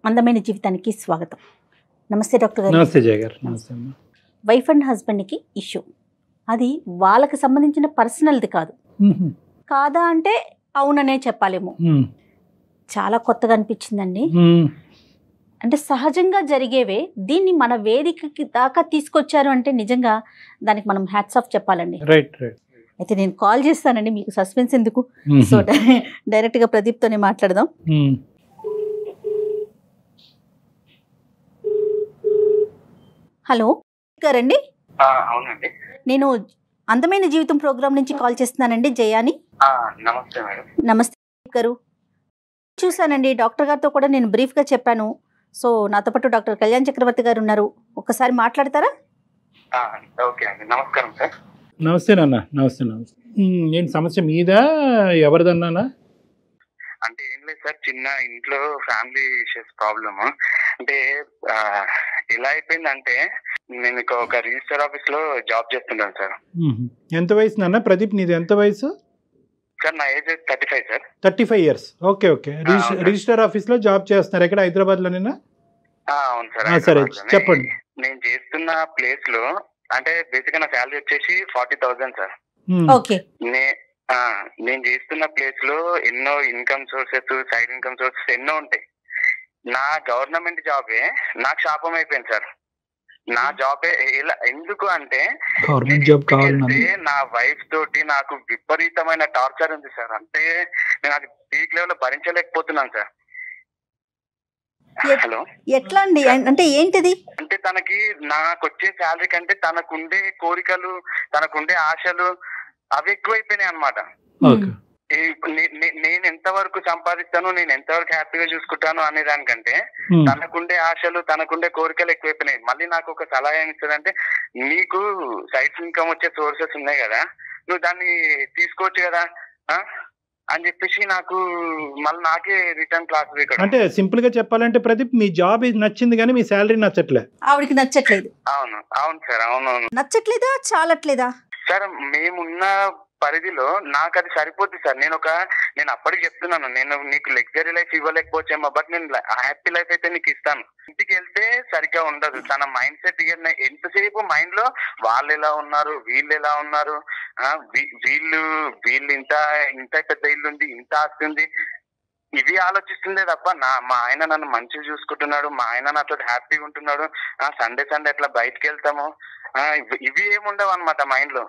అందమైన జీవితానికి స్వాగతం. నమస్తే డాక్టర్ గారు. నమస్తే జయ గారు. నమస్తే అమ్మా. వైఫ్ అండ్ హస్బెండ్కి ఇష్యూ, అది వాళ్ళకి సంబంధించిన పర్సనల్ది కాదు. కాదా అంటే అవుననే చెప్పాలేమో. చాలా కొత్తగా అనిపించిందండి. అంటే సహజంగా జరిగేవే దీన్ని మన వేదికకి దాకా తీసుకొచ్చారు అంటే నిజంగా దానికి మనం హ్యాట్స్ ఆఫ్ చెప్పాలండి. Right right. అయితే నేను కాల్ చేస్తానండి, మీకు సస్పెన్స్ ఎందుకు. సో డైరెక్ట్గా ప్రదీప్తోనే మాట్లాడదాం. హలో గారండి. అవునండి. నేను అందమైన జీవితం ప్రోగ్రామ్ నుంచి కాల్ చేస్తున్నానండి, జయాని. నమస్తే మేడం. నమస్తే గారు. చూశానండి, డాక్టర్ గారితో కూడా నేను బ్రీఫ్గా చెప్పాను. సో నాతో పాటు డాక్టర్ కళ్యాణ్ చక్రవర్తి గారు ఉన్నారు, ఒక్కసారి మాట్లాడతారా? ఓకే అండి, నమస్కారం సార్. నమస్తే నాన్న. నమస్తే నమస్తే. ఏంటి సమస్య మీద ఎవరిదన్నానా? అంటే ఏం లేదు సార్, చిన్న ఇంట్లో ఫ్యామిలీ ఇష్యూస్ ప్రాబ్లమ్. అంటే ఎలా అయిపోయిందంటే, నేను ఒక రిజిస్టర్ ఆఫీస్ లో జాబ్ చేస్తుంటాను సార్. ఎంత వయసు నాన్న ప్రదీప్? నీది ఎంత వయసు? సార్ నా age 35 sir. 35 years. Okay okay. Register office లో జాబ్ చేస్తున్నారు ఎక్కడ? హైదరాబాద్ లోనేనా? అవును సార్. సరే చెప్పండి. నేను చేస్తున్న ప్లేస్ లో అంటే బేసిక్ నా శాలరీ వచ్చేసి 40,000 సార్. ఓకే. నేను చేస్తున్న ప్లేస్ లో ఎన్నో income sources, side income sources ఎన్నో ఉంటాయి. నా గవర్నమెంట్ జాబే నాకు శాపం అయిపోయింది సార్. నా జాబే ఎందుకు అంటే, నా వైఫ్ తోటి నాకు విపరీతమైన టార్చర్ ఉంది సార్. అంటే నేను అది పీక్ లెవెల్ లో భరించలేకపోతున్నాను సార్. హలో, ఎట్లా అండి? అంటే ఏంటిది? అంటే తనకి నాకు వచ్చే శాలరీ కంటే తనకుండే కోరికలు, తనకుండే ఆశలు అవి ఎక్కువైపోయినాయి అన్నమాట. నేను ఎంతవరకు సంపాదిస్తాను, నేను ఎంతవరకు హ్యాపీగా చూసుకుంటాను అనే దానికంటే తనకుండే ఆశలు, తనకుండే కోరికలు ఎక్కువైపోయినాయి. మళ్ళీ నాకు ఒక సలహా ఏమి ఇస్తుందంటే, నీకు సైడ్ ఇన్కమ్ వచ్చే సోర్సెస్ ఉన్నాయి కదా, నువ్వు దాన్ని తీసుకోవచ్చు కదా అని చెప్పేసి నాకు మళ్ళీ నాకే రిటర్న్ క్లాస్. అంటే సింపుల్ గా చెప్పాలంటే ప్రదీప్, మీ జాబ్ నచ్చింది కానీ మీ శాలరీ నచ్చట్లే. ఆవిడకి నచ్చట్లేదు. అవును అవును సార్. అవునవును. నచ్చట్లేదా, చాలట్లేదా సార్? మేమున్న పరిధిలో నాకు అది సరిపోతుంది సార్. నేను అప్పటికి చెప్తున్నాను, నేను నీకు లగ్జరీ లైఫ్ ఇవ్వలేకపోవచ్చేమో, బట్ నేను హ్యాపీ లైఫ్ అయితే నీకు ఇస్తాను. ఇంటికి వెళ్తే సరిగ్గా ఉండదు. తన మైండ్ సెట్ ఎంతసేపు మైండ్ లో వాళ్ళు ఎలా ఉన్నారు, వీళ్ళు ఎలా ఉన్నారు, వీళ్ళు ఇంత పెద్ద ఇల్లు ఉంది, ఇంత ఆస్తి ఉంది, ఇవి ఆలోచిస్తుందే తప్ప మా ఆయన నన్ను మంచిగా చూసుకుంటున్నాడు, మా ఆయన నాతో హ్యాపీగా ఉంటున్నాడు, సండే అట్లా బయటకు వెళ్తాము, ఇవి ఏముండవు అనమాట మైండ్ లో.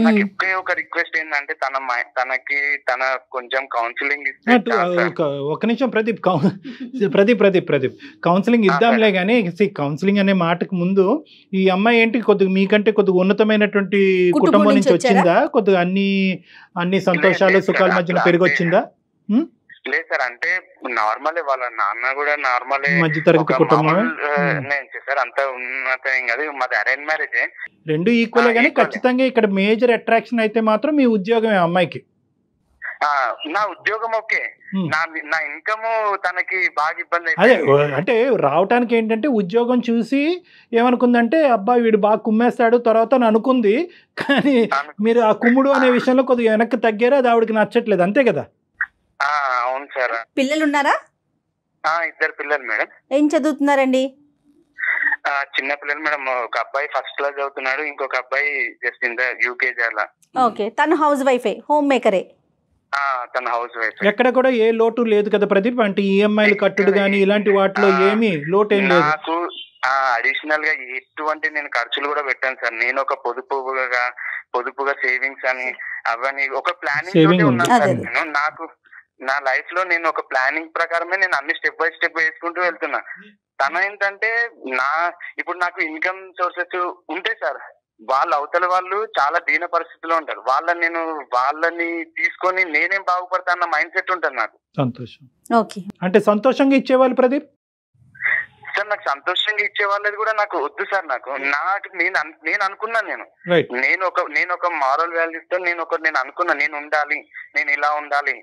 నాకు ఎక్కువ ఒక రిక్వెస్ట్ ఏంటంటే, తన కొంచెం కౌన్సిలింగ్ ఇస్తే. ఒక నిమిషం ప్రదీప్, ప్రదీప్ కౌన్సిలింగ్ ఇద్దాంలే గానీ, కౌన్సిలింగ్ అనే మాటకు ముందు ఈ అమ్మాయి ఏంటి కొద్దిగా మీకంటే కొద్దిగా ఉన్నతమైనటువంటి కుటుంబం నుంచి వచ్చిందా? కొద్దిగా అన్ని సంతోషాలు సుఖాల మధ్యన పెరిగొచ్చిందా? లేదు సార్, అంటే నార్మలే. వాళ్ళ నాన్న కూడా నార్మలే, మధ్యతరగతి కుటుంబం. నేను సార్ అంత ఉన్నత ఏం కాదు, మాది అరేంజ్ మ్యారేజే. రెండు ఈక్వలే కానీ ఖచ్చితంగా ఇక్కడ మేజర్ అట్రాక్షన్ అయితే మాత్రం మీ ఉద్యోగమే అమ్మాయికి. నా ఉద్యోగం ఓకే, నా ఇన్కమ్ తనకి బాగా ఇబ్బంది. అదే అంటే రావటానికి ఏంటంటే ఉద్యోగం చూసి ఏమనుకుందంటే, అబ్బాయి వీడు బాగా కుమ్మేస్తాడు తర్వాత అని అనుకుంది. కానీ మీరు ఆ కుమ్ముడు అనే విషయంలో కొద్దిగా వెనక్కి తగ్గారు, అది ఆవిడకి నచ్చట్లేదు, అంతే కదా? అవును సార్. పిల్లలు ఉన్నారా? 2 పిల్లలు మేడం. ఏం చదువుతున్నారండి? చిన్న పిల్లలు మేడం. ఒక అబ్బాయి ఫస్ట్ క్లాస్ చదువుతున్నాడు, ఇంకొక అబ్బాయి జస్ట్ యూకేజీ అలా. ఓకే. తను హౌస్ వైఫే, హోమ్ మేకరే? తన హౌస్ వైఫ్. ఎక్కడ కూడా ఏ లోటు లేదు కదా ప్రదీప్? అంటే ఈఎంఐలు కట్టుడు కానీ ఇలాంటి వాటిలో ఏమీ లోటు ఏం లేదు. నాకు అడిషనల్ గా ఎటువంటి నేను ఖర్చులు కూడా పెట్టాను సార్. నేను ఒక పొదుపుగా సేవింగ్స్ అని అవన్నీ ఒక ప్లానింగ్ ఉన్నాను సార్. నేను నా లైఫ్ లో నేను ఒక ప్లానింగ్ ప్రకారమే నేను అన్ని స్టెప్ బై స్టెప్ వేసుకుంటూ వెళ్తున్నా. తన ఏంటంటే, ఇప్పుడు నాకు ఇన్కమ్ సోర్సెస్ ఉంటాయి సార్. అవతల వాళ్ళు చాలా దీన పరిస్థితిలో ఉంటారు. వాళ్ళని తీసుకొని నేనేం బాగుపడతా అన్న మైండ్ సెట్ ఉంటుంది నాకు. సంతోషం. ఓకే. అంటే సంతోషంగా ఇచ్చేవాళ్ళు ప్రదీప్ సార్. నాకు సంతోషంగా ఇచ్చే వాళ్ళది కూడా నాకు వద్దు సార్. నేను అనుకున్నాను, నేను ఒక మారల్ వాల్యూస్ తో నేను అనుకున్నా, నేను ఉండాలి, నేను ఇలా ఉండాలి.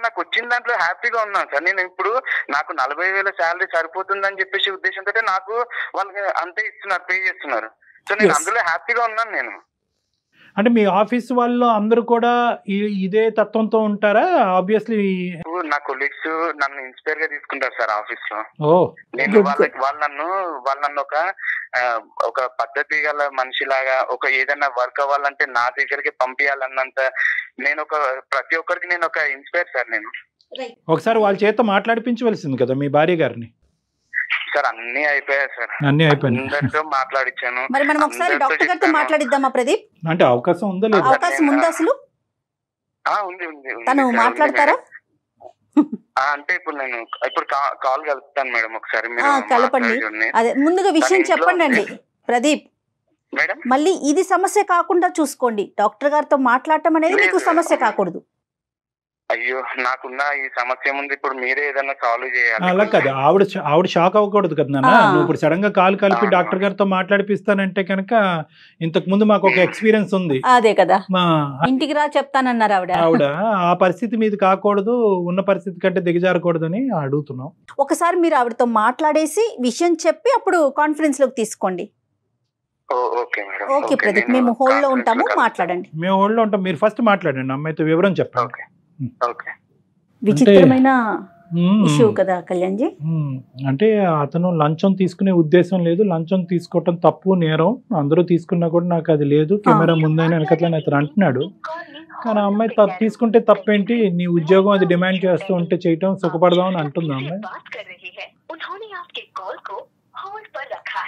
నాకు వచ్చిన దాంట్లో హ్యాపీగా ఉన్నాను సార్. నేను ఇప్పుడు నాకు 40,000 శాలరీ సరిపోతుందని చెప్పేసి ఉద్దేశంతో నాకు వాళ్ళకి అంతే ఇస్తున్నారు, పే చేస్తున్నారు. సో నేను అందులో హ్యాపీగా ఉన్నాను నేను. అంటే మీ ఆఫీస్ వాళ్ళు అందరూ కూడా ఇదే తత్వంతో ఉంటారా? ఆబ్వియస్లీ నా కొలీగ్స్ నన్ను ఇన్స్పైర్ గా తీసుకుంటారు సార్ ఆఫీస్ లో. ఓ నేను వాళ్ళు నన్ను ఒక పద్ధతి గల మనిషిలాగా, ఒక ఏదైనా వర్క్ అవ్వాలంటే నా దగ్గరికి పంపించాలన్నంత నేను ప్రతి ఒక్కరికి నేను ఒక ఇన్స్పైర్ సార్. నేను ఒకసారి వాళ్ళ చేత మాట్లాడిపించవలసింది కదా మీ భార్య గారిని. సార్ అన్ని అయిపోయాయి సార్, అన్ని అయిపోయాయి, అందరితో మాట్లాడిచ్చాను. మరి మనం ఒకసారి డాక్టర్ గారితో మాట్లాడిద్దామా ప్రదీప్? అంటే అవకాశం ఉందా లేదా? అవకాశం ఉందా అసలు? ఉంది తను మాట్లాడతారా? అంటే ఇప్పుడు కాల్ కలుపుతాను మేడం, ఒకసారి కలపండి. అదే ముందుగా విషయం చెప్పండి అండి ప్రదీప్ మేడం. మళ్ళీ ఇది సమస్య కాకుండా చూసుకోండి, డాక్టర్ గారితో మాట్లాడటం అనేది మీకు సమస్య కాకూడదు. అయ్యో నాకున్న ఈ సమస్య ముందు ఇప్పుడు మీరే ఏదైనా సాల్వ్ చేయాలి. అలా కదా, ఆవిడ షాక్ అవ్వకూడదు కదా నాన్న. నువ్వు ఇప్పుడు సడన్ గా కాల్ కలిపి డాక్టర్ గారితో మాట్లాడిపిస్తానంటే కనుక ఇంతకు ముందు మాకు ఒక ఎక్స్పీరియన్స్ ఉంది. అదే కదా, ఇంటికి రా చెప్తానన్నారు ఆవిడ. ఆ పరిస్థితి మీది కాకూడదు, ఉన్న పరిస్థితి కంటే దిగజారకూడదు అని అడుగుతున్నాం. ఒకసారి మీరు ఆవిడతో మాట్లాడేసి విషయం చెప్పి అప్పుడు కాన్ఫరెన్స్ లోకి తీసుకోండి. ఓకే ప్రదీప్, మేము హోల్డ్ లో ఉంటాము, మాట్లాడండి. మేము హోల్డ్ లో ఉంటాం, మీరు ఫస్ట్ మాట్లాడండి, అమ్మాయితో వివరం చెప్పండి. విచిత్రమైన ఇష్యూ కదా కళ్యాణ్ జీ. అంటే అతను లంచం తీసుకునే ఉద్దేశం లేదు, లంచం తీసుకోవటం తప్పు నేరం, అందరూ తీసుకున్నా కూడా నాకు అది లేదు, కెమెరా ముందైనా వెనకట్లని అతను అంటున్నాడు. కానీ అమ్మాయి తీసుకుంటే తప్పేంటి, నీ ఉద్యోగం అది డిమాండ్ చేస్తూ ఉంటే చేయటం సుఖపడదాం అని అంటుంది అమ్మాయి.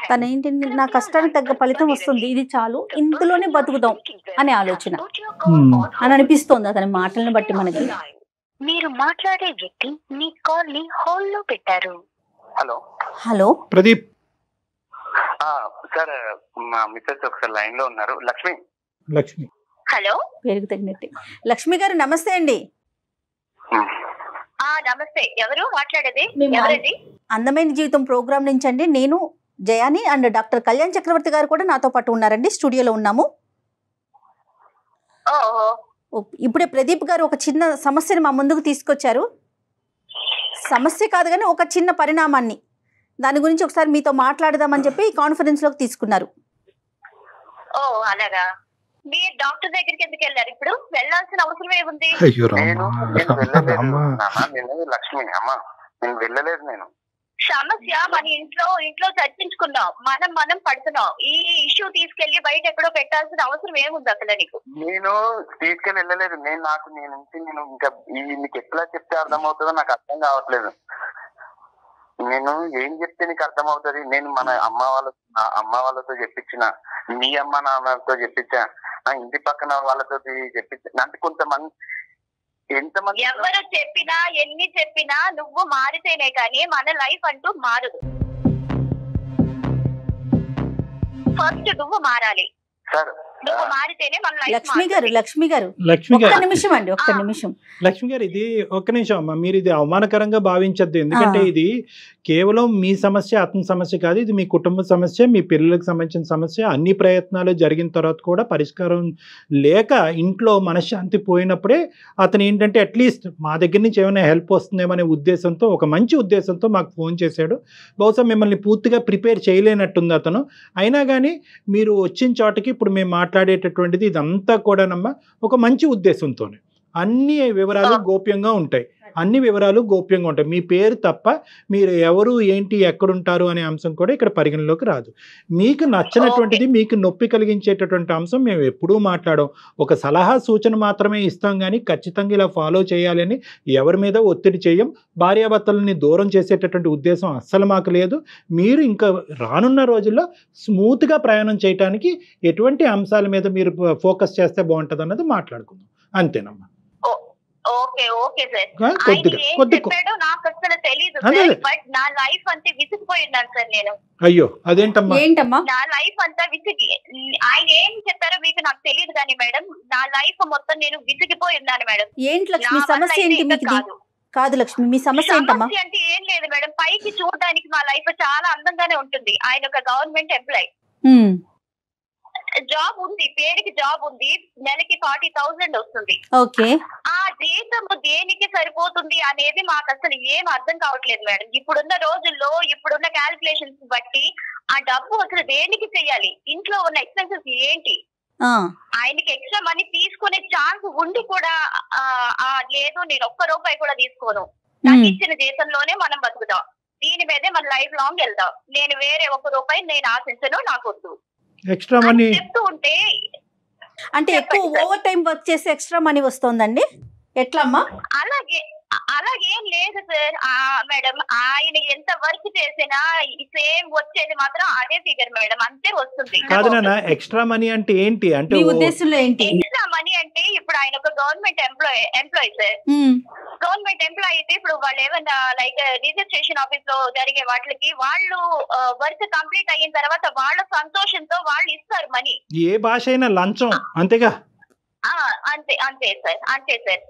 తనేంటి, నా కష్టానికి తగ్గ ఫలితం వస్తుంది, ఇది చాలు, ఇందులోనే బతుకుదాం అనే ఆలోచన అని అనిపిస్తోంది అతని మాటలను బట్టి మనకి. మీరు మాట్లాడే వ్యక్తి మీ కాల్ ని హోల్డ్ లో పెట్టారు. హలో ప్రదీప్ సార్, మా మిస్సెస్ ఒకసారి లైన్ లో ఉన్నారు. లక్ష్మి. హలో, పేరుకు తగినట్టే. లక్ష్మి గారు నమస్తే అండి. నమస్తే, ఎవరు మాట్లాడేది? అందమైన జీవితం ప్రోగ్రామ్ నుంచి అండి. నేను జయాని అండ్ డాక్టర్ కళ్యాణ్ చక్రవర్తి గారు కూడా నాతో పాటు ఉన్నారండి, స్టూడియోలో ఉన్నాము. ఇప్పుడే ప్రదీప్ గారు ఒక చిన్న సమస్యని మా ముందుకు తీసుకొచ్చారు. సమస్య కాదు కానీ ఒక చిన్న పరిణామాన్ని, దాని గురించి ఒకసారి మీతో మాట్లాడదామని చెప్పి కాన్ఫరెన్స్ లోకి తీసుకున్నారు. అలాగా, మీరు డాక్టర్ దగ్గరికి ఎందుకు వెళ్ళారు? ఇప్పుడు వెళ్ళాల్సిన అవసరం ఏముంది? లక్ష్మి అమ్మా, నేను వెళ్ళలేదు. నేను సమస్య మన ఇంట్లో చర్చించుకున్నాం, మనం పడుతున్నాం. ఈ ఇష్యూ తీసుకెళ్లి బయట ఎక్కడో పెట్టాల్సిన అవసరం ఏముంది అసలు నీకు? నేను తీసుకెళ్ళి వెళ్ళలేదు. నేను ఇంకా నీకు ఎట్లా చెప్తే అర్థమవుతుందో నాకు అర్థం కావట్లేదు. నేను ఏం చెప్తే నీకు అర్థమవుతుంది? నేను మన అమ్మ వాళ్ళతో చెప్పించిన, మీ అమ్మ నాన్నతో చెప్పించా, నా ఇంటి పక్కన వాళ్ళతో చెప్పించా. అంటే కొంతమంది ఎవరు చెప్పినా ఎన్ని చెప్పినా నువ్వు మారితేనే కానీ మన లైఫ్ అంటూ మారదు. ఫస్ట్ నువ్వు మారాలి. నువ్వు మారితేనే మన లైఫ్. లక్ష్మి గారు ఒక్క నిమిషం అండి, ఒక్క నిమిషం. లక్ష్మి గారు, ఇది ఒక్క నిమిషం అమ్మా. మీరు ఇది అవమానకరంగా భావించద్దు, ఎందుకంటే ఇది కేవలం మీ సమస్య, అతని సమస్య కాదు. ఇది మీ కుటుంబ సమస్య, మీ పిల్లలకు సంబంధించిన సమస్య. అన్ని ప్రయత్నాలు జరిగిన తర్వాత కూడా పరిష్కారం లేక ఇంట్లో మనశ్శాంతి పోయినప్పుడే అతను ఏంటంటే అట్లీస్ట్ మా దగ్గర నుంచి ఏమైనా హెల్ప్ వస్తుందేమో అనే ఉద్దేశంతో, ఒక మంచి ఉద్దేశంతో మాకు ఫోన్ చేశాడు. బహుశా మిమ్మల్ని పూర్తిగా ప్రిపేర్ చేయలేనట్టుంది అతను. అయినా కానీ మీరు వచ్చిన చోటకి ఇప్పుడు మేము మాట్లాడేటటువంటిది ఇదంతా కూడానమ్మా ఒక మంచి ఉద్దేశంతోనే. అన్ని వివరాలు గోప్యంగా ఉంటాయి, మీ పేరు తప్ప మీరు ఎవరు ఏంటి ఎక్కడుంటారు అనే అంశం కూడా ఇక్కడ పరిగణలోకి రాదు. మీకు నచ్చినటువంటిది, మీకు నొప్పి కలిగించేటటువంటి అంశం మేము ఎప్పుడూ మాట్లాడాం. ఒక సలహా సూచన మాత్రమే ఇస్తాం, కానీ ఖచ్చితంగా ఇలా ఫాలో చేయాలని ఎవరి మీద ఒత్తిడి చేయం. భార్యాభర్తలని దూరం చేసేటటువంటి ఉద్దేశం అస్సలు మాకు లేదు. మీరు ఇంకా రానున్న రోజుల్లో స్మూత్గా ప్రయాణం చేయడానికి ఎటువంటి అంశాల మీద మీరు ఫోకస్ చేస్తే బాగుంటుంది అన్నది మాట్లాడుకుందాం, అంతేనమ్మా. ఓకే సార్, చెప్పాడు నాకు అసలు తెలీదు, బట్ నా లైఫ్ అంతే విసిగిపోయిన్నాను సార్ నేను. అయ్యో అదేంటమ్మా? నా లైఫ్ అంతా విసిగి, ఆయన ఏం చెప్పారో మీకు నాకు తెలియదు కానీ మేడం, నా లైఫ్ మొత్తం నేను విసిగిపోయి ఉన్నాను మేడం. ఏంటి లక్ష్మి సమస్య ఏంటి? కాదు లక్ష్మి, మీ సమస్య ఏంటమ్మా? అంటే ఏం లేదు మేడం, పైకి చూడడానికి మా లైఫ్ చాలా అందంగానే ఉంటుంది. ఆయన ఒక గవర్నమెంట్ ఎంప్లాయ్, జాబ్ ఉంది, పేరుకి జాబ్ ఉంది, నెలకి 40,000 వస్తుంది. ఓకే, ఆ జీతం దేనికి సరిపోతుంది అనేది మాకు అసలు ఏం అర్థం కావట్లేదు మేడం. ఇప్పుడున్న రోజుల్లో, ఇప్పుడున్న క్యాల్కులేషన్స్ బట్టి ఆ డబ్బు అసలు దేనికి చెయ్యాలి? ఇంట్లో ఉన్న ఎక్స్పెన్సెస్ ఏంటి? ఆయనకి ఎక్స్ట్రా మనీ తీసుకునే ఛాన్స్ ఉండి కూడా లేదు నేను ఒక్క రూపాయి కూడా తీసుకోను, నాకు ఇచ్చిన జీతంలోనే మనం బతుకుతాం, దీని మీదే మన లైఫ్ లాంగ్ వెళ్దాం, నేను వేరే ఒక్క రూపాయి నేను ఆశించను, నాకు వద్దు ఎక్స్ట్రా మనీ చెప్తూ ఉంటే. అంటే ఎక్కువ ఓవర్ టైం వర్క్ చేసి ఎక్స్ట్రా మనీ వస్తుందండి ఎట్లమ్మా? అలాగేం లేదు సార్ మేడం, ఆయన ఎంత వర్క్ చేసినా సేమ్ వచ్చేది మాత్రం అదే ఫిగర్ మేడం, అంతే వస్తుంది. కాదు నాన్న, ఎక్స్ట్రా మనీ అంటే ఏంటి? అంటే ఉద్దేశంలో ఏంటి ఎక్స్ట్రా మనీ అంటే ఇప్పుడు ఆయన ఒక government employee sir, government employee అయితే ఇప్పుడు వాళ్ళు ఏమన్నా లైక్ రిజిస్ట్రేషన్ ఆఫీస్ లో జరిగే వాటికి వాళ్ళు వర్క్ కంప్లీట్ అయిన తర్వాత వాళ్ళ సంతోషంతో వాళ్ళు ఇస్తారు మనీ. ఏ భాష అయినా లంచం అంతేగా? అంతే అంతే సార్, అంతే సార్.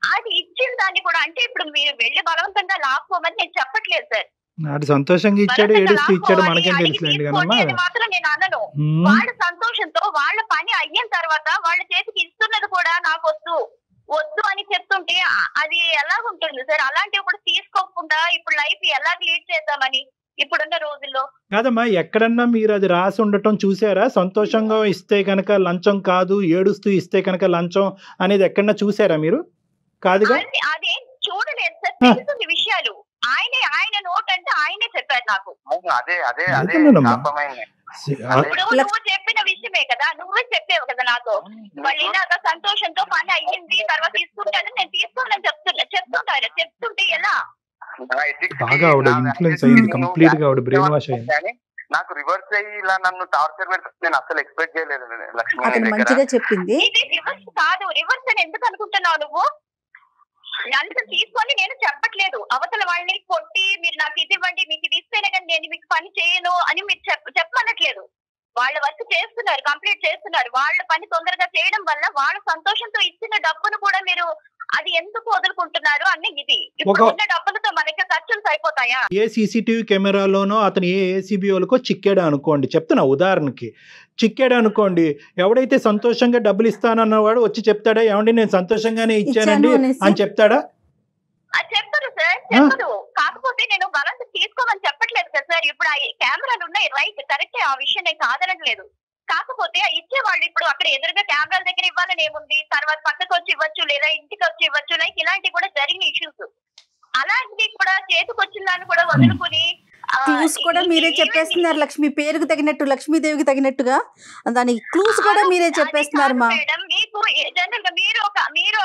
అది ఇచ్చిన దాన్ని కూడా అంటే ఇప్పుడు మీరు వెళ్ళి బలవంతంగా లాక్కోమని నేను చెప్పట్లేదు సార్, నాడు సంతోషంగా ఇచ్చాడు, ఏడుస్తూ ఇచ్చాడు, మనకేం తెలుసులేండి కదమ్మా. మాత్రం నేను అనను. వాళ్ళ సంతోషంతో వాళ్ళ పని అయిన తర్వాత వాళ్ళ చేతికి ఇస్తున్నది కూడా నాకు వద్దు అని చెప్తుంటే అది ఎలా ఉంటుంది సార్? అలాంటివి కూడా తీసుకోకుండా ఇప్పుడు లైఫ్ ఎలా లీడ్ చేద్దామని ఇప్పుడున్న రోజుల్లో. కాదమ్మా, ఎక్కడన్నా మీరు అది రాసి ఉండటం చూసారా? సంతోషంగా ఇస్తే కనుక లంచం కాదు, ఏడుస్తూ ఇస్తే కనుక లంచం అనేది ఎక్కడన్నా చూసారా మీరు? కాదుగా. అదేం చూడలేదు సార్, తెలుస్తుంది విషయాలు. ఆయన నోట్ అంటే ఆయనే చెప్పారు నాకు. అదే అదే అదే నువ్వు చెప్పిన విషయమే కదా, నువ్వే చెప్పావు కదా నాతో. వాళ్ళు ఇలాగా సంతోషంతో పని అయ్యింది తర్వాత తీసుకుంటాను, నేను తీసుకోవాలని చెప్తుంటే ఎలా? బాగా ఆవిడ ఇన్ఫ్లుయెన్స్ అయ్యింది, కంప్లీట్ గా ఆవిడ బ్రెయిన్ వాష్ అయ్యింది. నాకు రివర్స్ అయ్యి ఇలా నన్ను టార్చర్ పెడితే నేను అసలు ఎక్స్పెక్ట్ చేయలేదు లక్ష్మి. అతను మంచిగా చెప్పింది. ఇది రివర్స్ కాదు, రివర్స్ అని ఎందుకు అనుకుంటున్నావు నువ్వు? నన్ను తీసుకొని నేను చెప్పట్లేదు, అవతల వాళ్ళని కొట్టి మీరు నాకు ఇది ఇవ్వండి, మీకు ఇది ఇస్తేనే కానీ నేను మీకు పని చేయను అని మీరు చెప్పనట్లేదు. వాళ్ళ వర్క్ చేస్తున్నారు, కంప్లీట్ చేస్తున్నారు, వాళ్ళ పని తొందరగా చేయడం వల్ల వాళ్ళ సంతోషంతో ఇచ్చిన డబ్బును కూడా మీరు అది ఎందుకు వదులుకుంటున్నారు అన్న. ఇది ఇప్పుడు ఉన్న డబ్బులతో మనకి ఖర్చులు సరిపోతాయా? ఏ సీసీటీవీ కెమెరాలోనో అతను ఏ ఏసీబీఓలకో చిక్కాడు అనుకోండి, చెప్తున్నా ఉదాహరణకి, చిక్కాడు అనుకోండి, ఎవడైతే సంతోషంగా డబ్బులు ఇస్తానన్నవాడు వచ్చి చెప్తాడా ఏమండి నేను సంతోషంగానే ఇచ్చానండి అని చెప్తాడా? చెప్తారు సార్, చెప్పదు. కాకపోతే నేను బలంగా తీసుకోమని చెప్పట్లేదు కదా సార్. ఇప్పుడు ఆ కెమెరాలు ఉన్నాయి, రైట్, కరెక్టే, ఆ విషయం నేను కాదనట్లేదు. కాకపోతే ఇచ్చే వాళ్ళు ఇప్పుడు అక్కడ ఎదురుగా కెమెరాల దగ్గర ఇవ్వాలని ఏముంది, తర్వాత పక్కకు వచ్చి ఇవ్వచ్చు లేదా ఇంటికి వచ్చి ఇవ్వచ్చు, లైక్ ఇలాంటివి కూడా జరిగిన ఇష్యూస్. అలాంటివి కూడా చేతికి వచ్చిన దాన్ని కూడా వదులుకుని క్లూస్ కూడా మీరే చెప్పేస్తున్నారు లక్ష్మి, పేరుకు తగినట్టు, లక్ష్మీదేవికి తగినట్టుగా దానికి క్లూస్ కూడా మీరే చెప్పేస్తున్నారు. మా మేడం మీకు జనరల్ గా మీరు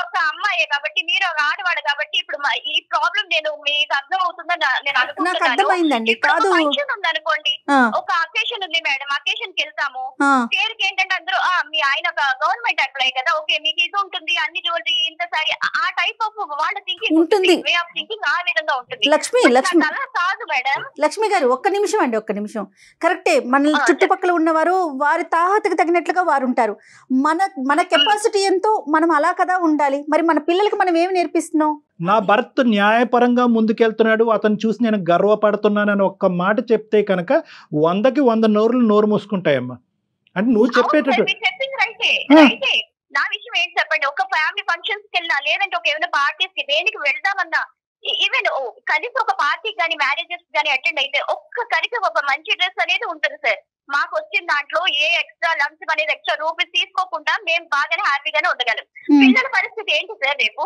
ఒక అమ్మాయే కాబట్టి, మీరు ఒక ఆడవాడు కాబట్టి ఇప్పుడు ఈ ప్రాబ్లం నేను మీకు అర్థం అవుతుందని నేను అనుకుంటున్నాను. నాకు అర్థమైందండి. కాదు, ఫంక్షన్ ఉంది అనుకోండి, ఒక అకేషన్ ఉంది మేడం, అకేషన్ కి వెళ్తాము, పేరుకి ఏంటంటే అందరూ మీ ఆయన ఒక గవర్నమెంట్ ఎంప్లాయీ కదా, ఓకే మీకు ఇది ఉంటుంది, అన్ని జ్యువెలరీ ఇంత సారీ, ఆ టైప్ ఆఫ్ వాళ్ళ థింకింగ్ ఉంటుంది, వే ఆఫ్ థింకింగ్ ఆ విధంగా ఉంటుంది. లక్ష్మి అలా కాదు మేడం. లక్ష్మి గారు ఒక్క నిమిషం అండి, ఒక్క నిమిషం. కరెక్టే, మన చుట్టుపక్కల ఉన్నవారు వారి తాహతకు తగినట్లుగా వారు ఉంటారు. మన కెపాసిటీ ఎంతో మనం అలా కదా ఉండాలి. మరి మన పిల్లలకి మనం ఏమి నేర్పిస్తున్నాం? నా భర్త న్యాయపరంగా ముందుకెళ్తున్నాడు, అతను చూసి నేను గర్వపడుతున్నానని ఒక్క మాట చెప్తే కనుక 100కి 100 నోరు మూసుకుంటాయమ్మా. అంటే నువ్వు చెప్పేటట్టు చెప్పింది రైటే. నా విషయం ఏంటి చెప్పండి, ఒక ఫ్యామిలీ ఫంక్షన్స్ కి వెళ్ళినా లేదంటే ఒక ఏమైనా పార్టీస్ కి దేనికి వెళ్దామన్నా, ఈవెన్ కనీసం ఒక పార్టీకి కానీ మ్యారేజెస్ కానీ అటెండ్ అయితే కనీసం ఒక మంచి డ్రెస్ అనేది ఉంటుంది సార్. మాకు వచ్చిన దాంట్లో ఏ ఎక్స్ట్రా లంచ్ అనేది ఎక్స్ట్రా రూపీస్ తీసుకోకుండా మేము బాగానే హ్యాపీగానే ఉండగలం. పిల్లల పరిస్థితి ఏంటి సార్? రేపు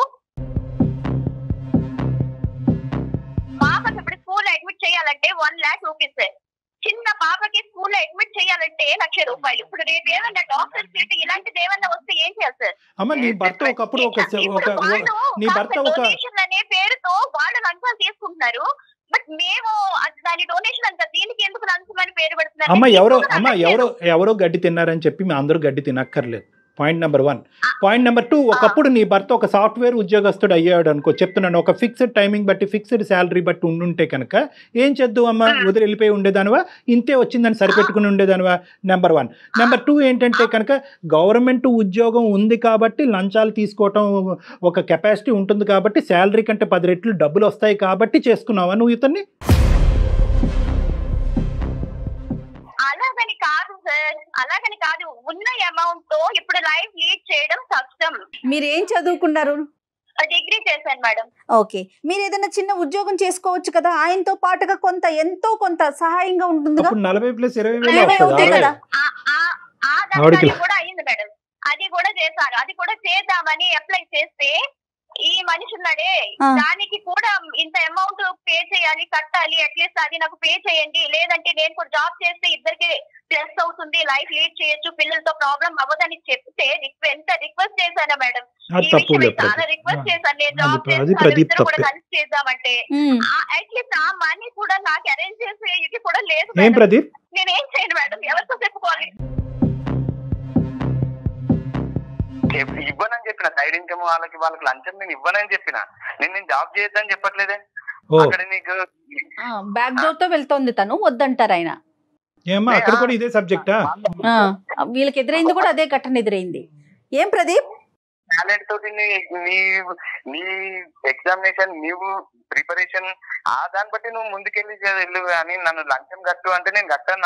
పాపకి ఇప్పుడు స్కూల్ అడ్మిట్ చేయాలంటే 1 lakh రూపీస్ సార్. చిన్న పాపకి స్కూల్లో అడ్మిట్ చేయాలంటే 1,00,000 రూపాయలు. ఇప్పుడు రేపు ఏమన్నా డాక్టర్ సీట్ ఇలాంటిది ఏమన్నా వస్తే ఏం చేయాలి సార్? అమ్మ, నీ భర్త ఒకప్పుడు నీ భర్త ఒక డొనేషన్ అనే పేరుతో వాళ్ళు లంచాలు తీసుకుంటున్నారు. బట్ మేము దాని డొనేషన్ అంతా దీనికి ఎందుకు లంచం అని పేరు పెడుతున్నారు? ఎవరో గడ్డి తిన్నారని చెప్పి మీ అందరూ గడ్డి తినక్కర్లేదు. Point number 1. పాయింట్ నెంబర్ 2, ఒకప్పుడు నీ భర్త ఒక సాఫ్ట్వేర్ ఉద్యోగస్తుడు అయ్యాడు అనుకో, చెప్తున్నాను, ఒక ఫిక్స్డ్ టైమింగ్ బట్టి ఫిక్స్డ్ శాలరీ బట్టి ఉండుంటే కనుక ఏం చేద్దాం అమ్మా, వదిలి వెళ్ళిపోయి ఉండేదానివా? ఇంతే వచ్చిందని సరిపెట్టుకుని ఉండేదానివా? నెంబర్ 1. నెంబర్ 2 ఏంటంటే కనుక గవర్నమెంట్ ఉద్యోగం ఉంది కాబట్టి లంచాలు తీసుకోవటం ఒక కెపాసిటీ ఉంటుంది కాబట్టి శాలరీ కంటే 10 రెట్లు డబ్బులు వస్తాయి కాబట్టి చేసుకున్నావా నువ్వు ఇతన్ని? అలాగని కాదు సార్, అలాగని కాదు. ఉన్న అమౌంట్ తో ఇప్పుడు లైఫ్ లీడ్ చేయడం కష్టం. మీరు ఏం చదువుకున్నారు? డిగ్రీ చేశాను మేడం. ఓకే, మీరు ఏదైనా చిన్న ఉద్యోగం చేసుకోవచ్చు కదా, ఆయనతో పాటుగా ఎంతో కొంత సహాయంగా ఉంటుంది కదా. 40+20 కదా. ఆ ఆవిడకి దానికి కూడా అయ్యింది మేడం. అది కూడా చేశాను. అది కూడా చేద్దామని అప్లై చేస్తే ఈ మనిషి ఉన్నాడే దానికి కూడా ఇంత అమౌంట్ పే చేయాలి, కట్టాలి, అట్లీస్ట్ అది నాకు పే చేయండి, లేదంటే నేను కూడా జాబ్ చేస్తే ఇద్దరికి ప్లస్ అవుతుంది, లైఫ్ లీడ్ చేయొచ్చు, పిల్లలతో ప్రాబ్లం అవ్వదని చెప్తే ఎంత రిక్వెస్ట్ చేశాను మేడం. ఈ విషయం చాలా రిక్వెస్ట్ చేశాను, నేను జాబ్ చేస్తాను ఇద్దరు కూడా కలిసి చేద్దామంటే అట్లీస్ట్ ఆ మనీ కూడా నాకు అరేంజ్ చేసే ఇది కూడా లేదు. నేనేం చేయను మేడం, ఎవరితో చెప్పుకోవాలి? ఇవ్వనని చెప్పిన సైడ్ ఇన్కమ్ వాళ్ళకి లంచం నేను ఇవ్వనని చెప్పిన. నేను జాబ్ చేయొద్దని చెప్పట్లేదే. అక్కడ నీకు బ్యాక్ డోర్ తో వెళ్తోంది తను, వద్దంటారు ఆయన. అక్కడ కూడా ఇదే సబ్జెక్టా? వీళ్ళకి ఎదురైంది కూడా అదే ఘటన ఎదురైంది. ఏం ప్రదీప్, టాలెంట్ తోటి నీ ఎగ్జామినేషన్ నీవు ప్రిపరేషన్ ఆ దాన్ని బట్టి నువ్వు ముందుకెళ్ళి వెళ్ళు, కానీ నన్ను లంచం కట్టు అంటే నేను కట్టాను.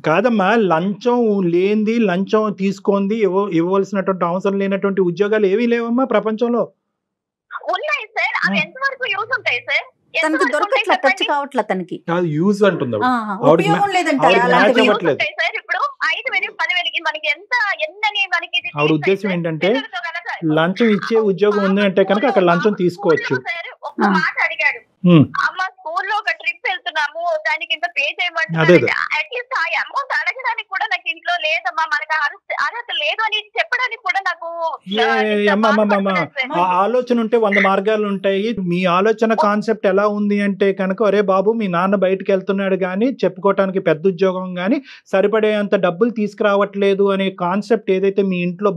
కాదమ్మా, లంచం లేనిది, లంచం తీసుకుంది ఇవ్వవలసినటువంటి అవసరం లేనటువంటి ఉద్యోగాలు ఏవీ లేవమ్మా ప్రపంచంలో. ఉన్నాయి సార్, అవి ఎంతవరకు యూజ్ ఉంటాయి సార్? తనకి దొరకట్లా, టచ్ కావట్లా, తనకి యూజ్ అంటుంది. ఉపయోగం లేదంటే ఇప్పుడు 5,000 10,000 మనకి ఎంత ఎందని మనకి ఆవిడ ఉద్దేశం ఏంటంటే లంచం ఇచ్చే ఉద్యోగం ఉంది అంటే కనుక అక్కడ లంచం తీసుకోవచ్చు. ఒక్క మాట అడిగాడు, అమ్మ స్కూల్లో ఒక ట్రిప్ వెళ్తున్నాము దానికి ఇంత పే చేయమంటే అట్లీస్ట్ ఆ అమౌంట్ అడగడానికి కూడా నాకు ఇంట్లో లేదమ్మా, మనకు అర్హత లేదు అని చెప్పడానికి కూడా నాకు ఆలోచన ఉంటే 100 మార్గాలు ఉంటాయి. మీ ఆలోచన కాన్సెప్ట్ ఎలా ఉంది అంటే కనుక, ఒరే బాబు మీ నాన్న బయటకు వెళ్తున్నాడు కానీ చెప్పుకోవటానికి పెద్ద ఉద్యోగం కానీ సరిపడేంత డబ్బులు తీసుకురావట్లేదు అనే కాన్సెప్ట్ ఏదైతే మీ ఇంట్లో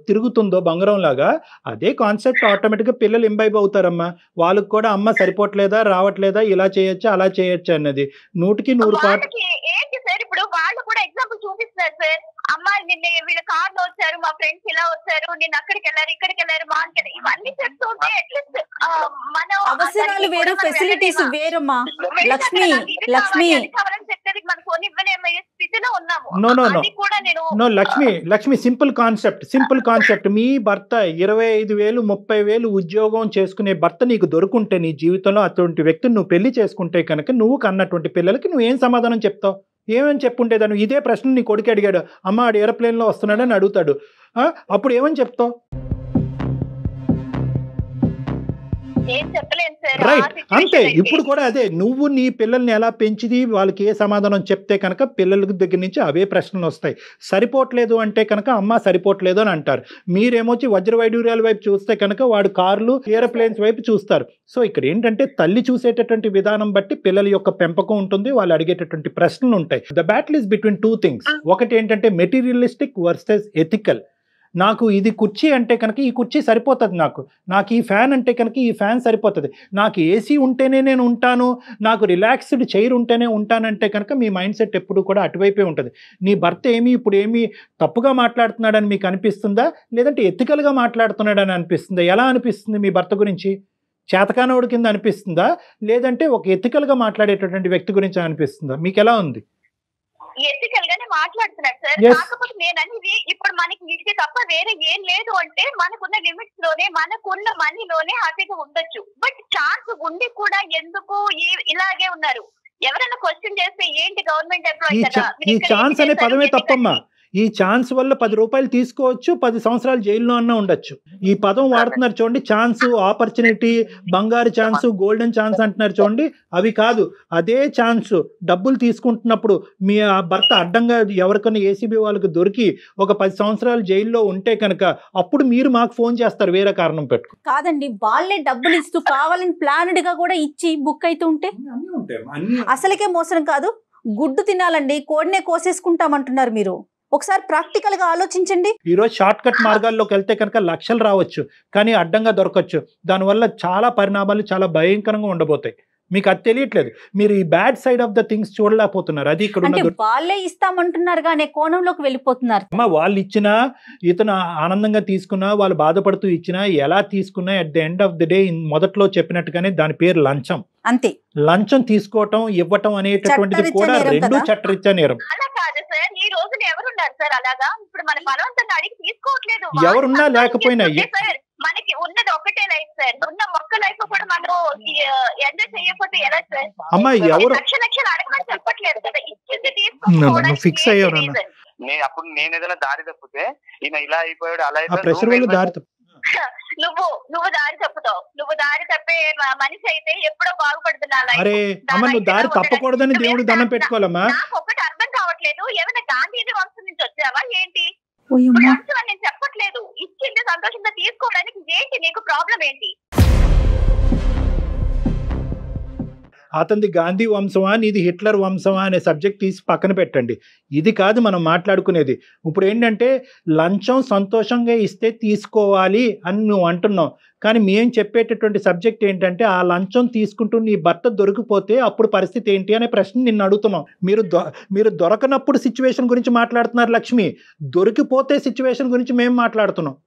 తిరుగుతుందో బంగారం లాగా, అదే కాన్సెప్ట్ ఆటోమేటిక్ గా పిల్లలు ఇంబైబ్ అవుతారమ్మా. వాళ్ళకి కూడా అమ్మ సరిపోవట్లేదా, రావట్లేదా, ఇలా చేయొచ్చా అలా చేయొచ్చు అన్నది 100% ఏంటి సార్. ఇప్పుడు వాళ్ళు కూడా ఎగ్జాంపుల్ చూపిస్తున్నారు సార్, అమ్మ నిన్న వీళ్ళ కార్ లో వచ్చారు, మా ఫ్రెండ్స్ ఇలా వచ్చారు, నేను అక్కడికి వెళ్ళారు, ఇక్కడికి వెళ్ళారు, మా ఇవన్నీ చెప్తుంటే అట్లీస్ట్ మన అవసరాలు వేరు, ఫెసిలిటీస్ వేరమ్మా. లక్ష్మి చెప్పేది మనం కొన్ని ఇవ్వలేమో స్థితిలో ఉన్నాము. Lakshmi simple concept. మీ భర్త 25,000 30,000 ఉద్యోగం చేసుకునే భర్త నీకు దొరుకుంటే నీ జీవితంలో అటువంటి వ్యక్తిని నువ్వు పెళ్లి చేసుకుంటే కనుక నువ్వు కన్నటువంటి పిల్లలకి నువ్వు ఏం సమాధానం చెప్తావు? ఏమని చెప్పుంటేదాన్ని? ఇదే ప్రశ్న నీ కొడుకు అడిగాడు, అమ్మ ఆడు ఏరోప్లేన్లో వస్తున్నాడని అడుగుతాడు, అప్పుడు ఏమని చెప్తావు? రైట్, అంతే. ఇప్పుడు కూడా అదే, నువ్వు నీ పిల్లల్ని ఎలా పెంచిది, వాళ్ళకి ఏ సమాధానం చెప్తే కనుక పిల్లల దగ్గర నుంచి అవే ప్రశ్నలు వస్తాయి. సరిపోవట్లేదు అంటే కనుక అమ్మ సరిపోవట్లేదు అని అంటారు. మీరేమొచ్చి వజ్ర వైడూర్యాల వైపు చూస్తే కనుక వాడు కార్లు ఏరోప్లేన్స్ వైపు చూస్తారు. సో ఇక్కడ ఏంటంటే తల్లి చూసేటటువంటి విధానం బట్టి పిల్లల యొక్క పెంపకం ఉంటుంది, వాళ్ళు అడిగేటటువంటి ప్రశ్నలు ఉంటాయి. The battle is between 2 things. ఒకటి ఏంటంటే మెటీరియలిస్టిక్ వర్సెస్ ఎథికల్. నాకు ఇది కుర్చీ అంటే కనుక ఈ కుర్చీ సరిపోతుంది, నాకు ఈ ఫ్యాన్ అంటే కనుక ఈ ఫ్యాన్ సరిపోతుంది, నాకు ఏసీ ఉంటేనే నేను ఉంటాను, నాకు రిలాక్స్డ్ చైర్ ఉంటేనే ఉంటానంటే కనుక మీ మైండ్ సెట్ ఎప్పుడు కూడా అటువైపే ఉంటుంది. నీ భర్త ఇప్పుడు ఏమి తప్పుగా మాట్లాడుతున్నాడని మీకు అనిపిస్తుందా, లేదంటే ఎథికల్గా మాట్లాడుతున్నాడని అనిపిస్తుందా? ఎలా అనిపిస్తుంది మీ భర్త గురించి? చేతకానోడి కింద అనిపిస్తుందా, లేదంటే ఒక ఎథికల్గా మాట్లాడేటటువంటి వ్యక్తి గురించి అనిపిస్తుందా? మీకు ఎలా ఉంది? ఎథికల్ గానే మాట్లాడుతున్నాడు సార్. కాకపోతే నేను అనేది ఇప్పుడు మనకి ఇది తప్ప వేరే ఏం లేదు అంటే మనకున్న లిమిట్స్ లోనే మనకున్న మనీలోనే హ్యాపీగా ఉండొచ్చు. బట్ ఛాన్స్ ఉండి కూడా ఎందుకు ఇలాగే ఉన్నారు? ఎవరైనా క్వశ్చన్ చేస్తే ఏంటి గవర్నమెంట్ ఎంప్లాయీ కదా, ఈ ఛాన్స్ అనే పదమే తప్పమ్మా. ఈ ఛాన్స్ వల్ల 10 రూపాయలు తీసుకోవచ్చు, 10 సంవత్సరాలు జైల్లో అన్నా ఉండొచ్చు. ఈ పదం వాడుతున్నారు చూడండి, ఛాన్స్, ఆపర్చునిటీ, బంగారు ఛాన్స్, గోల్డెన్ ఛాన్స్ అంటున్నారు చూడండి. అవి కాదు, అదే ఛాన్స్ డబ్బులు తీసుకుంటున్నప్పుడు మీ భర్త అడ్డంగా ఎవరికైనా ఏసీబీ వాళ్ళకి దొరికి ఒక 10 సంవత్సరాలు జైల్లో ఉంటే కనుక అప్పుడు మీరు మాకు ఫోన్ చేస్తారు వేరే కారణం పెట్టుకు. కాదండి, వాళ్ళే డబ్బులు ఇస్తూ కావాలని ప్లాన్డ్ గా కూడా ఇచ్చి బుక్ అయితే ఉంటే అసలుకే మోసం కాదు. గుడ్డు తినాలండి, కోడినే కోసేసుకుంటామంటున్నారు మీరు. ఒకసారి ప్రాక్టికల్ గా ఆలోచించండి. ఈరోజు షార్ట్ కట్ మార్గాల్లోకి వెళ్తే కనుక లక్షలు రావచ్చు, కానీ అడ్డంగా దొరకచ్చు. దానివల్ల చాలా పరిణామాలు చాలా భయంకరంగా ఉండబోతాయి. మీకు అది తెలియట్లేదు, మీరు ఈ bad side of the things చూడలేకపోతున్నారు. అది ఇక్కడ వాళ్ళే ఇస్తామంటున్నారు కానీ కోణంలోకి వెళ్ళిపోతున్నారు. వాళ్ళు ఇచ్చినా, ఇతను ఆనందంగా తీసుకున్నా, వాళ్ళు బాధపడుతూ ఇచ్చినా, ఎలా తీసుకున్నా at the end of the day మొదట్లో చెప్పినట్టుగానే దాని పేరు లంచం. అంతే. లంచం తీసుకోవటం, ఇవ్వటం అనేటటువంటిది కూడా రెండు చట్టరీత్యా నేరం. ఈ రోజున ఎవరున్నారు సార్ అలాగా? ఇప్పుడు మన బలవంతంగా అడిగి తీసుకోవట్లేదు. ఎవరున్నా లేకపోయినా మనకి ఉన్నది ఒకటే లైఫ్ సార్. ఉన్న ఒక్క లైఫ్ కూడా మనం ఎంజాయ్ చేయకపోతే ఎలా సార్? అమ్మా ఎవరు లక్షలు అడగమని చెప్పట్లేదు కదా, ఇచ్చింది ఫిక్స్ అయ్యారు అప్పుడు నేను ఏదైనా దారి తప్పితే ఈయన ఇలా అయిపోయాడు అలా ప్రెషర్ వల్ల దారి నువ్వు దారి తప్పుతావు. నువ్వు దారి తప్పే మనిషి అయితే ఎప్పుడో బాగుపడుతున్నా. అరే అమ్మ నువ్వు దారి తప్పకూడదని దేవుడు దండం పెట్టుకోవాలమ్మా. నాకు ఒకటి అర్థం కావట్లేదు, ఏమైనా గాంధీజీ వంశం నుంచి వచ్చావా ఏంటి? నేను చెప్పట్లేదు, ఇచ్చింది సంతోషంగా తీసుకోవడానికి ఏంటి నీకు ప్రాబ్లం ఏంటి? అతనిది గాంధీ వంశమా నీది హిట్లర్ వంశమా అనే సబ్జెక్ట్ తీసి పక్కన పెట్టండి. ఇది కాదు మనం మాట్లాడుకునేది. ఇప్పుడు ఏంటంటే లంచం సంతోషంగా ఇస్తే తీసుకోవాలి అని నువ్వు అంటున్నావు, కానీ మేము చెప్పేటటువంటి సబ్జెక్ట్ ఏంటంటే ఆ లంచం తీసుకుంటూ నీ భర్త దొరికిపోతే అప్పుడు పరిస్థితి ఏంటి అనే ప్రశ్న నిన్ను అడుగుతున్నాం. మీరు దొరకనప్పుడు సిచ్యువేషన్ గురించి మాట్లాడుతున్నారు లక్ష్మి, దొరికిపోతే సిచ్యువేషన్ గురించి మేము మాట్లాడుతున్నాం.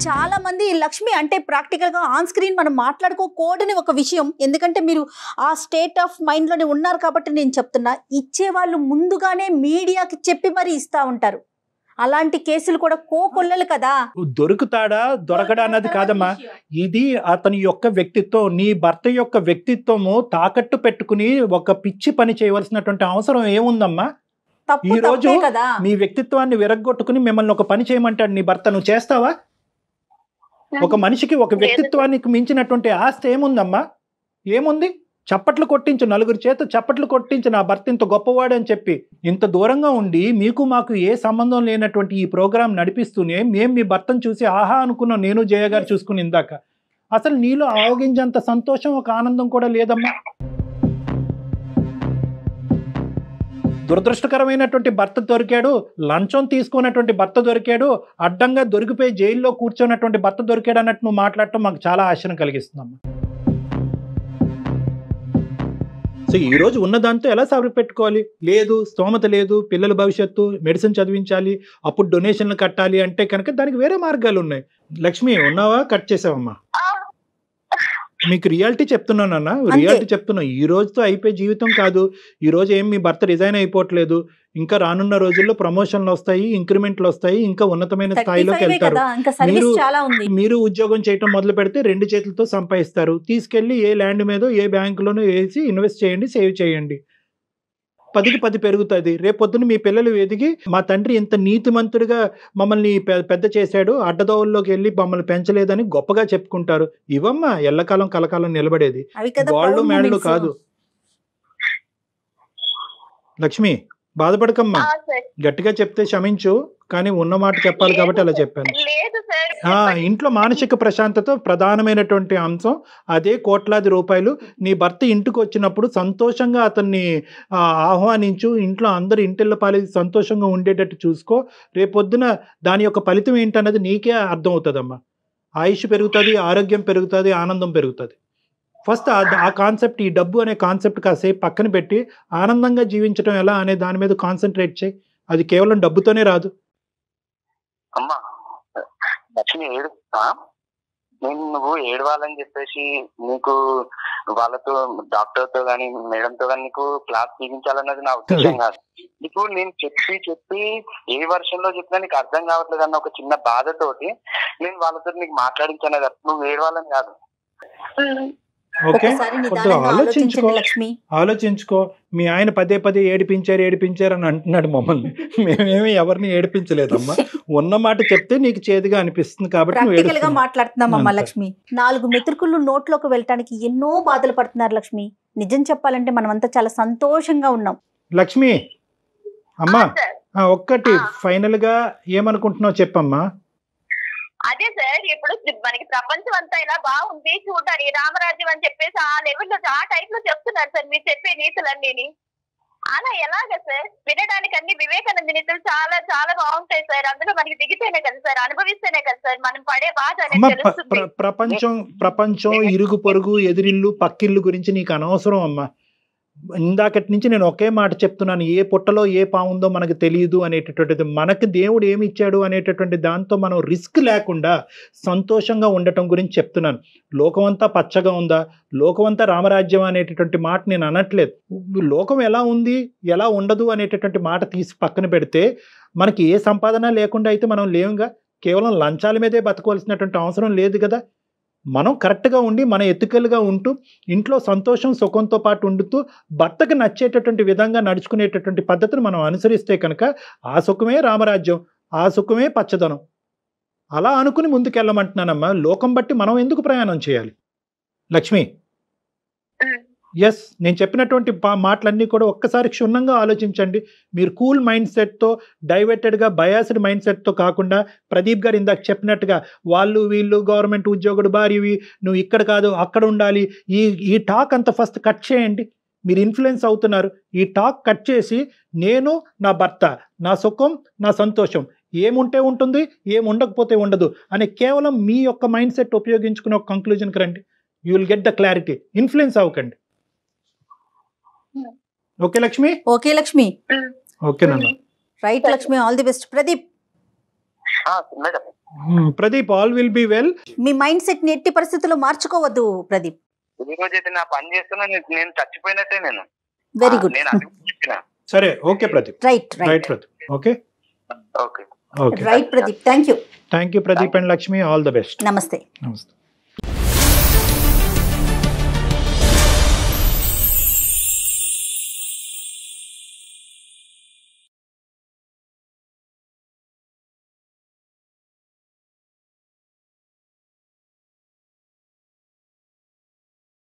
చాలా మంది లక్ష్మి అంటే ప్రాక్టికల్గా ఆన్ స్క్రీన్ మనం మాట్లాడుకోకూడని ఒక విషయం, ఎందుకంటే మీరు ఆ స్టేట్ ఆఫ్ మైండ్లోనే ఉన్నారు కాబట్టి నేను చెప్తున్నా. ఇచ్చేవాళ్ళు ముందుగానే మీడియాకి చెప్పి మరి ఇస్తూ ఉంటారు. అలాంటి కేసులు కూడా కోకొల్లలు కదా. దొరుకుతాడా దొరకడా అన్నది కాదమ్మా, ఇది అతని యొక్క వ్యక్తిత్వం. నీ భర్త యొక్క వ్యక్తిత్వము తాకట్టు పెట్టుకుని ఒక పిచ్చి పని చేయవలసినటువంటి అవసరం ఏముందమ్మా? ఈ రోజు మీ వ్యక్తిత్వాన్ని విరగ్గొట్టుకుని మిమ్మల్ని ఒక పని చేయమంటాడు నీ భర్త, నువ్వు చేస్తావా? ఒక మనిషికి ఒక వ్యక్తిత్వానికి మించినటువంటి ఆస్తి ఏముందమ్మా? ఏముంది? చప్పట్లు కొట్టించు, నలుగురు చేత చప్పట్లు కొట్టించు, నా భర్త ఇంత గొప్పవాడు అని చెప్పి. ఇంత దూరంగా ఉండి మీకు మాకు ఏ సంబంధం లేనటువంటి ఈ ప్రోగ్రాం నడిపిస్తూనే మేము మీ భర్తను చూసి ఆహా అనుకున్నాం, నేను జయ గారు చూసుకుని ఇందాక. అసలు నీలో ఆవగించేంత సంతోషం ఒక ఆనందం కూడా లేదమ్మా. దురదృష్టకరమైనటువంటి భర్త దొరికాడు, లంచం తీసుకున్నటువంటి భర్త దొరికాడు, అడ్డంగా దొరికిపోయి జైల్లో కూర్చున్నటువంటి భర్త దొరికాడు అన్నట్టు నువ్వు మాట్లాడటం మాకు చాలా ఆశను కలిగిస్తుందమ్మా. సో ఈ రోజు ఉన్నదాంతో ఎలా సరిపెట్టుకోవాలి? లేదు స్తోమత లేదు, పిల్లల భవిష్యత్తు, మెడిసిన్ చదివించాలి, అప్పుడు డొనేషన్లు కట్టాలి అంటే కనుక దానికి వేరే మార్గాలు ఉన్నాయి. లక్ష్మి ఉన్నావా? కట్ చేసావమ్మా. మీకు రియాలిటీ చెప్తున్నానన్నా, రియాలిటీ చెప్తున్నా. ఈ రోజుతో అయిపోయే జీవితం కాదు. ఈ రోజు ఏం మీ భర్త రిజైన్ అయిపోవట్లేదు, ఇంకా రానున్న రోజుల్లో ప్రమోషన్లు వస్తాయి, ఇంక్రిమెంట్లు వస్తాయి, ఇంకా ఉన్నతమైన స్థాయిలోకి వెళ్తారు. మీరు ఉద్యోగం చేయటం మొదలు పెడితే 2 చేతులతో సంపాదిస్తారు. తీసుకెళ్లి ఏ ల్యాండ్ మీదో ఏ బ్యాంకులోనో వేసి ఇన్వెస్ట్ చేయండి, సేవ్ చేయండి. 10కి 10 పెరుగుతుంది. రేపొద్దున మీ పిల్లలు ఎదిగి మా తండ్రి ఇంత నీతిమంతుడిగా మమ్మల్ని పెద్ద చేశాడు, అడ్డదోవల్లోకి వెళ్ళి మమ్మల్ని పెంచలేదని గొప్పగా చెప్పుకుంటారు. ఇవమ్మా ఎల్లకాలం కలకాలం నిలబడేది, గోళ్ళు మేడలు కాదు. లక్ష్మి బాధపడకమ్మా, గట్టిగా చెప్తే క్షమించు, కానీ ఉన్న మాట చెప్పాలి కాబట్టి అలా చెప్పాను. ఇంట్లో మానసిక ప్రశాంతత ప్రధానమైనటువంటి అంశం. అదే కోట్లాది రూపాయలు. నీ భర్త ఇంటికి వచ్చినప్పుడు సంతోషంగా అతన్ని ఆహ్వానించు, ఇంట్లో అందరు ఇంటిళ్ళ పాలి సంతోషంగా ఉండేటట్టు చూసుకో. రేపొద్దున దాని యొక్క ఫలితం ఏంటన్నది నీకే అర్థం అవుతుందమ్మా. ఆయుష్ పెరుగుతుంది, ఆరోగ్యం పెరుగుతుంది, ఆనందం పెరుగుతుంది. ఫస్ట్ ఆ కాన్సెప్ట్, ఈ డబ్బు అనే కాన్సెప్ట్ కాసేపు పక్కన పెట్టి ఆనందంగా జీవించడం ఎలా అనే దాని మీద కాన్సన్ట్రేట్ చేయి. అది కేవలం డబ్బుతోనే రాదు. అమ్మా లక్ష్మి ఏడుస్తా, నేను నువ్వు ఏడవాలని చెప్పేసి నీకు వాళ్ళతో డాక్టర్తో గానీ మేడంతో గానీ నీకు క్లాస్ తీయించాలన్నది నా ఉద్దేశం కాదు. నీకు నేను చెప్పి ఏ వర్షంలో చెప్పినా నీకు అర్థం కావట్లేదు అన్న ఒక చిన్న బాధతోటి నేను వాళ్ళతో నీకు మాట్లాడించాను కదా, నువ్వు ఏడవాలని కాదు. ఓకే, ఆలోచించుకో. మీ ఆయన పదే పదే ఏడిపించారు అని అంటున్నాడు మమ్మల్ని. మేమేమి ఎవరిని ఏడిపించలేదమ్మా. ఉన్న మాట చెప్తే నీకు చేదుగా అనిపిస్తుంది కాబట్టి మాట్లాడుతున్నామమ్మా. లక్ష్మి 4 మెతుకులు నోట్లోకి వెళ్ళటానికి ఎన్నో బాధలు పడుతున్నారు లక్ష్మి. నిజం చెప్పాలంటే మనమంతా చాలా సంతోషంగా ఉన్నాం. లక్ష్మి అమ్మా ఒక్కటి ఫైనల్ గా ఏమనుకుంటున్నావు చెప్పమ్మా. అదే సార్, ఇప్పుడు మనకి ప్రపంచం అంతా ఇలా బాగుంది చూడాలి, రామరాజ్యం అని చెప్పేసి ఆ లెవెల్లో ఆ టైప్ లో చెప్తున్నారు సార్ మీరు చెప్పే నీతులన్నీ. అలా ఎలాగ సార్? వినడానికి అన్ని వివేకానంద నీతులు చాలా చాలా బాగుంటాయి సార్. అందులో మనకి దిగితేనే కదా సార్, అనుభవిస్తేనే కదా సార్ మనం పడే బాధ అనేది తెలుస్తుంది. ప్రపంచం ఇరుగు పొరుగు ఎదిరిల్లు పక్కిల్లు గురించి నీకు అనవసరం అమ్మా. ఇందాకటి నుంచి నేను ఒకే మాట చెప్తున్నాను, ఏ పుట్టలో ఏ పావుందో మనకు తెలియదు అనేటటువంటిది. మనకి దేవుడు ఏమి ఇచ్చాడు అనేటటువంటి దాంతో మనం రిస్క్ లేకుండా సంతోషంగా ఉండటం గురించి చెప్తున్నాను. లోకమంతా పచ్చగా ఉందా, లోకమంతా రామరాజ్యం అనేటటువంటి మాట నేను అనట్లేదు. లోకం ఎలా ఉంది ఎలా ఉండదు అనేటటువంటి మాట తీసి పక్కన పెడితే మనకి ఏ సంపాదన లేకుండా అయితే మనం లేవుగా. కేవలం లంచాల మీదే బతకవలసినటువంటి అవసరం లేదు కదా. మనం కరెక్ట్గా ఉండి మన ఎత్తుకలుగా ఉంటూ ఇంట్లో సంతోషం సుఖంతో పాటు ఉండుతూ భర్తకు నచ్చేటటువంటి విధంగా నడుచుకునేటటువంటి పద్ధతిని మనం అనుసరిస్తే కనుక ఆ సుఖమే రామరాజ్యం, ఆ సుఖమే పచ్చదనం. అలా అనుకుని ముందుకెళ్ళమంటున్నానమ్మా. లోకం బట్టి మనం ఎందుకు ప్రయాణం చేయాలి లక్ష్మి? ఎస్, నేను చెప్పినటువంటి మాటలన్నీ కూడా ఒక్కసారి క్షుణ్ణంగా ఆలోచించండి. మీరు కూల్ మైండ్ సెట్తో, డైవర్టెడ్గా బయాస్డ్ మైండ్ సెట్తో కాకుండా ప్రదీప్ గారు ఇందాక చెప్పినట్టుగా వాళ్ళు వీళ్ళు గవర్నమెంట్ ఉద్యోగుడు భార్యవి, నువ్వు ఇక్కడ కాదు అక్కడ ఉండాలి, ఈ టాక్ అంతా ఫస్ట్ కట్ చేయండి. మీరు ఇన్ఫ్లుయెన్స్ అవుతున్నారు. ఈ టాక్ కట్ చేసి నేను నా భర్త, నా సుఖం నా సంతోషం, ఏముంటే ఉంటుంది ఏముండకపోతే ఉండదు అని కేవలం మీ యొక్క మైండ్ సెట్ ఉపయోగించుకుని ఒక కంక్లూజన్కి రండి. You will get the clarity. Influence అవ్వకండి. Okay Lakshmi? Okay Lakshmi. Okay నాన్న. Right Lakshmi, all the best. Pradeep, Pradeep all will be well. మీ మైండ్ సెట్ ని ఎట్టి పరిస్థితుల్లో మార్చుకోవద్దు ప్రదీప్. ఈ రోజు అయితే నా పని చేస్తున్నా, నేను చచ్చిపోయినట్టే. నేను వెరీ గుడ్. నేను అది చెప్పిన. సరే okay Pradeep. Right right Pradeep. Okay okay okay right Pradeep. Thank you. Thank you Pradeep and Lakshmi. All the best. నమస్తే. నమస్తే.